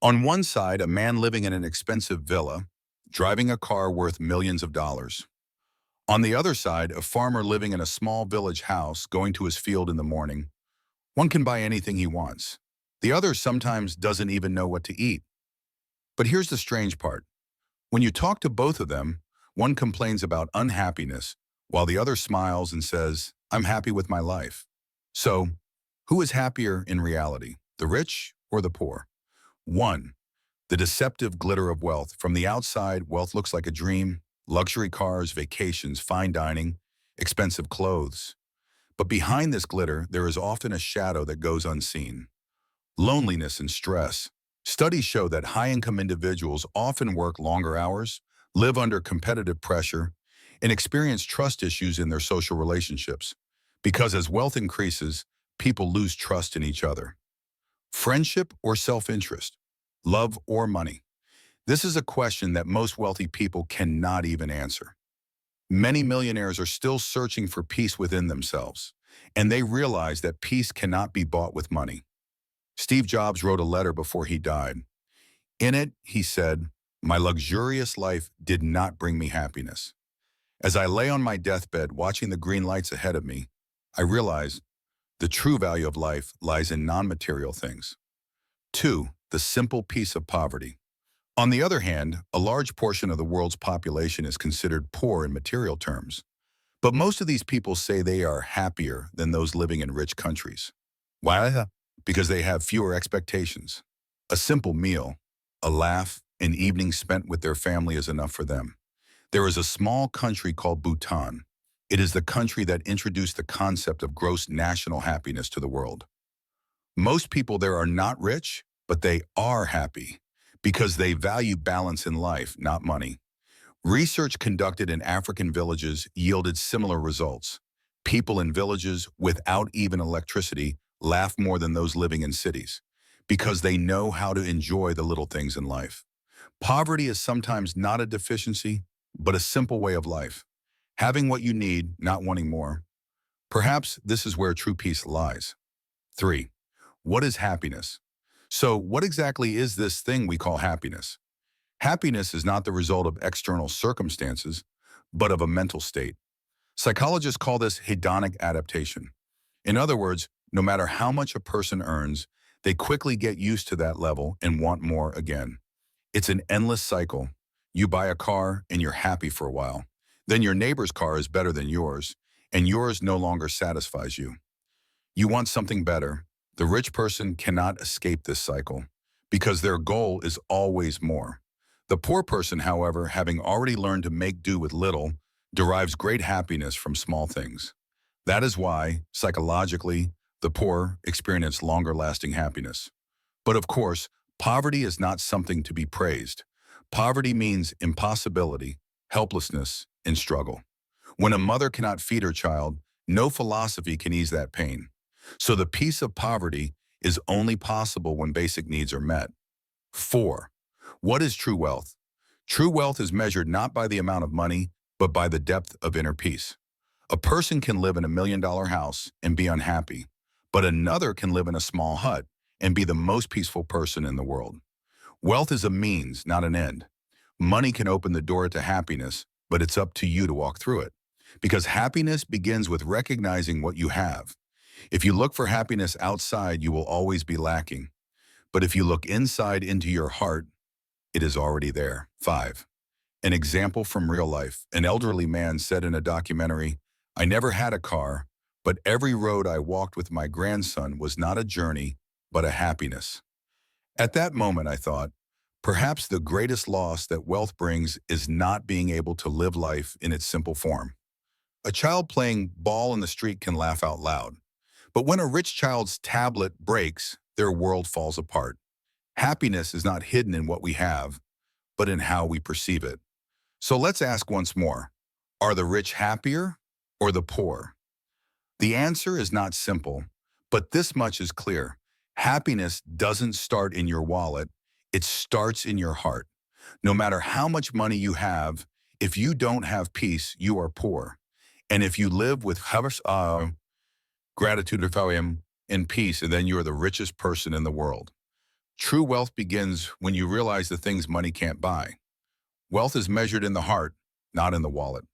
On one side, a man living in an expensive villa, driving a car worth millions of dollars. On the other side, a farmer living in a small village house going to his field in the morning. One can buy anything he wants. The other sometimes doesn't even know what to eat. But here's the strange part. When you talk to both of them, one complains about unhappiness, while the other smiles and says, I'm happy with my life. So, who is happier in reality, the rich or the poor? 1. The deceptive glitter of wealth. From the outside, wealth looks like a dream, luxury cars, vacations, fine dining, expensive clothes. But behind this glitter, there is often a shadow that goes unseen. Loneliness and stress. Studies show that high-income individuals often work longer hours, live under competitive pressure, and experience trust issues in their social relationships. Because as wealth increases, people lose trust in each other. Friendship or self-interest? Love or money? This is a question that most wealthy people cannot even answer. Many millionaires are still searching for peace within themselves, and they realize that peace cannot be bought with money. Steve Jobs wrote a letter before he died. In it, he said, "My luxurious life did not bring me happiness. As I lay on my deathbed watching the green lights ahead of me, I realized the true value of life lies in non-material things." 2. The simple peace of poverty. On the other hand, a large portion of the world's population is considered poor in material terms. But most of these people say they are happier than those living in rich countries. Why? Because they have fewer expectations. A simple meal, a laugh, an evening spent with their family is enough for them. There is a small country called Bhutan. It is the country that introduced the concept of gross national happiness to the world. Most people there are not rich, but they are happy because they value balance in life, not money. Research conducted in African villages yielded similar results. People in villages without even electricity laugh more than those living in cities because they know how to enjoy the little things in life. Poverty is sometimes not a deficiency, but a simple way of life. Having what you need, not wanting more. Perhaps this is where true peace lies. 3. What is happiness? So what exactly is this thing we call happiness? Happiness is not the result of external circumstances, but of a mental state. Psychologists call this hedonic adaptation. In other words, no matter how much a person earns, they quickly get used to that level and want more again. It's an endless cycle. You buy a car and you're happy for a while. Then your neighbor's car is better than yours, and yours no longer satisfies you. You want something better. The rich person cannot escape this cycle because their goal is always more. The poor person, however, having already learned to make do with little, derives great happiness from small things. That is why, psychologically, the poor experience longer-lasting happiness. But of course, poverty is not something to be praised. Poverty means impossibility, helplessness, and struggle. When a mother cannot feed her child, no philosophy can ease that pain. So the peace of poverty is only possible when basic needs are met. 4. What is true wealth? True wealth is measured not by the amount of money, but by the depth of inner peace. A person can live in a $1 million house and be unhappy, but another can live in a small hut and be the most peaceful person in the world. Wealth is a means, not an end. Money can open the door to happiness, but it's up to you to walk through it. Because happiness begins with recognizing what you have. If you look for happiness outside, you will always be lacking. But if you look inside into your heart, it is already there. 5. An example from real life. An elderly man said in a documentary, "I never had a car, but every road I walked with my grandson was not a journey, but a happiness." At that moment, I thought, perhaps the greatest loss that wealth brings is not being able to live life in its simple form. A child playing ball in the street can laugh out loud. But when a rich child's tablet breaks, their world falls apart. Happiness is not hidden in what we have, but in how we perceive it. So let's ask once more, are the rich happier or the poor? The answer is not simple, but this much is clear. Happiness doesn't start in your wallet, it starts in your heart. No matter how much money you have, if you don't have peace, you are poor. And if you live with gratitude and peace, and then you are the richest person in the world. True wealth begins when you realize the things money can't buy. Wealth is measured in the heart, not in the wallet.